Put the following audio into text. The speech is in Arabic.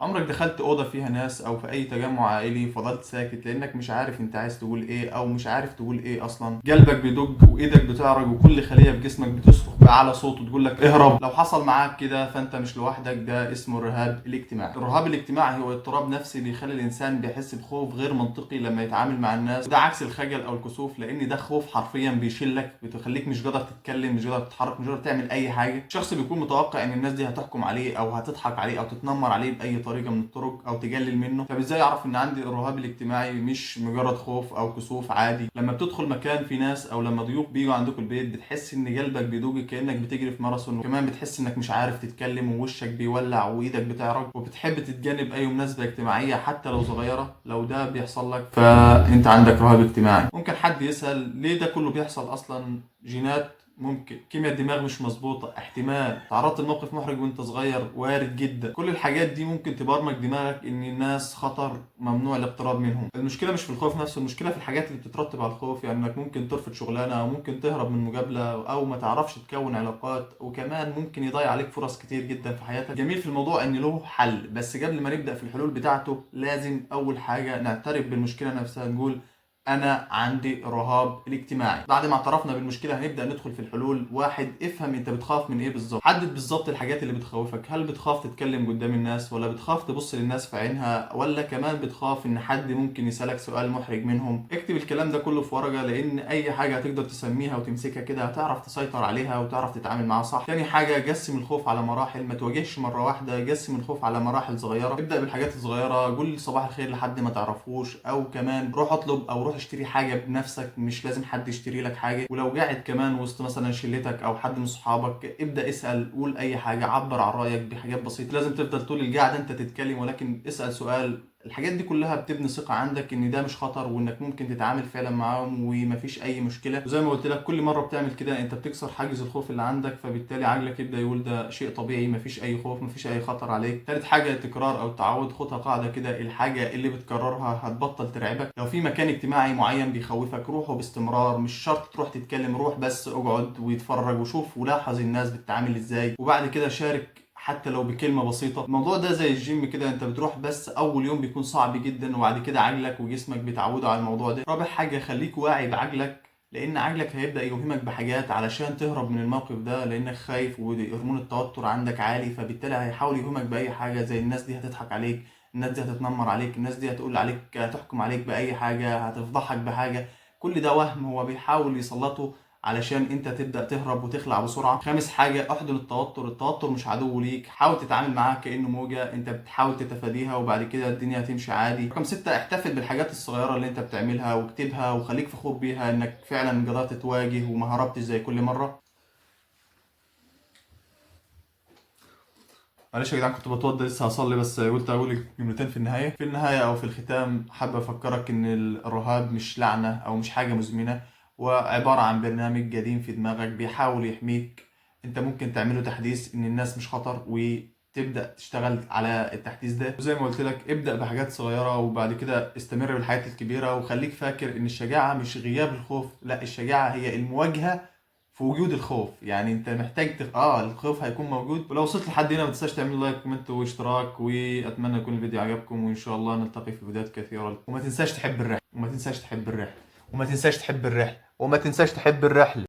عمرك دخلت أوضة فيها ناس أو في أي تجمع عائلي فضلت ساكت لأنك مش عارف أنت عايز تقول إيه أو مش عارف تقول إيه أصلا؟ قلبك بيدق وإيدك بتعرج وكل خلية في جسمك بتصرخ بأعلى صوت وتقول لك اهرب. لو حصل معاك كده فأنت مش لوحدك، ده اسمه الرهاب الاجتماعي. الرهاب الاجتماعي هو اضطراب نفسي بيخلي الإنسان بيحس بخوف غير منطقي لما يتعامل مع الناس، وده عكس الخجل أو الكسوف، لأن ده خوف حرفيا بيشلك، بتخليك مش قادر تتكلم، مش قادر تتحرك، مش قادر تعمل أي حاجة. الشخص بيكون متوقع إن الناس دي هتحكم عليه أو هتضحك عليه أو تتنمر عليه بأي طريقة من الطرق او تقلل منه. طب ازاي اعرف ان عندي الرهاب الاجتماعي مش مجرد خوف او كسوف عادي؟ لما بتدخل مكان فيه ناس او لما ضيوف بيجوا عندكم البيت بتحس ان قلبك بيدوق كانك بتجري في ماراثون، وكمان بتحس انك مش عارف تتكلم ووشك بيولع وايدك بتعرج، وبتحب تتجنب اي مناسبه اجتماعيه حتى لو صغيره. لو ده بيحصل لك فانت عندك رهاب اجتماعي. ممكن حد يسال ليه ده كله بيحصل؟ اصلا جينات، ممكن كيمياء الدماغ مش مظبوطه، احتمال تعرضت لموقف محرج وانت صغير، وارد جدا. كل الحاجات دي ممكن تبرمج دماغك ان الناس خطر ممنوع الاقتراب منهم. المشكله مش في الخوف نفسه، المشكله في الحاجات اللي بتترتب على الخوف، يعني انك ممكن ترفض شغلانه او ممكن تهرب من مقابله او ما تعرفش تكون علاقات، وكمان ممكن يضيع عليك فرص كتير جدا في حياتك. جميل في الموضوع ان له حل، بس قبل ما نبدا في الحلول بتاعته لازم اول حاجه نعترف بالمشكله نفسها، نقول انا عندي رهاب الاجتماعي. بعد ما اعترفنا بالمشكله هنبدا ندخل في الحلول. واحد، افهم انت بتخاف من ايه بالظبط، حدد بالظبط الحاجات اللي بتخوفك. هل بتخاف تتكلم قدام الناس، ولا بتخاف تبص للناس في عينها، ولا كمان بتخاف ان حد ممكن يسالك سؤال محرج منهم؟ اكتب الكلام ده كله في ورقه، لان اي حاجه هتقدر تسميها وتمسكها كده هتعرف تسيطر عليها وتعرف تتعامل معاها صح. تاني حاجه، قسم الخوف على مراحل، ما تواجهش مره واحده، قسم الخوف على مراحل صغيره. ابدا بالحاجات الصغيره، قول صباح الخير لحد ما تعرفوش، او كمان روح اطلب او روح اشتري حاجه بنفسك، مش لازم حد يشتري لك حاجه. ولو قاعد كمان وسط مثلا شلتك او حد من صحابك، ابدا اسال، قول اي حاجه، عبر عن رايك بحاجات بسيطه. لازم تفضل طول القعده انت تتكلم، ولكن اسال سؤال. الحاجات دي كلها بتبني ثقة عندك ان ده مش خطر، وانك ممكن تتعامل فعلا معاهم ومفيش اي مشكلة. وزي ما قلت لك كل مرة بتعمل كده انت بتكسر حاجز الخوف اللي عندك، فبالتالي عقلك يبدأ يقول ده شيء طبيعي، مفيش اي خوف، مفيش اي خطر عليك. تالت حاجة، التكرار او التعود. خدها قاعدة كده، الحاجة اللي بتكررها هتبطل ترعبك. لو في مكان اجتماعي معين بيخوفك روحه باستمرار، مش شرط تروح تتكلم، روح بس اقعد واتفرج وشوف ولاحظ الناس بتتعامل ازاي، وبعد كده شارك حتى لو بكلمة بسيطة. الموضوع ده زي الجيم كده، انت بتروح بس اول يوم بيكون صعب جدا، وبعد كده عقلك وجسمك بيتعودوا على الموضوع ده. رابع حاجة، خليك واعي بعقلك، لان عقلك هيبدأ يوهمك بحاجات علشان تهرب من الموقف ده، لانك خايف وهرمون التوتر عندك عالي، فبالتالي هيحاول يوهمك باي حاجة، زي الناس دي هتضحك عليك، الناس دي هتتنمر عليك، الناس دي هتقول عليك، هتحكم عليك باي حاجة، هتفضحك بحاجة. كل ده وهم هو بيحاول يسلطه علشان انت تبدأ تهرب وتخلع بسرعة. خامس حاجة، احضن التوتر. التوتر مش عدو ليك، حاول تتعامل معاه كأنه موجة انت بتحاول تتفاديها، وبعد كده الدنيا هتمشي عادي. رقم ستة، احتفل بالحاجات الصغيرة اللي انت بتعملها واكتبها وخليك فخور بيها انك فعلا قدرت تواجه وما هربتش زي كل مرة. معلش يا جدعان كنت بتوضى لسه هصلي، بس قلت اقول جملتين في النهايه. في النهايه او في الختام حابب افكرك ان الرهاب مش لعنه او مش حاجه مزمنه، وعباره عن برنامج قديم في دماغك بيحاول يحميك. انت ممكن تعمله تحديث ان الناس مش خطر، وتبدا تشتغل على التحديث ده. وزي ما قلت لك ابدا بحاجات صغيره، وبعد كده استمر بالحاجات الكبيره. وخليك فاكر ان الشجاعه مش غياب الخوف، لا، الشجاعه هي المواجهه في وجود الخوف. يعني انت محتاج الخوف هيكون موجود. ولو وصلت لحد هنا ما تنساش تعمل لايك كومنت واشتراك، واتمنى يكون الفيديو عجبكم، وان شاء الله نلتقي في فيديوهات كثيرة. وما تنساش تحب الرحلة، وما تنساش تحب الرحلة، وما تنساش تحب الرحلة، وما تنساش تحب الرحلة.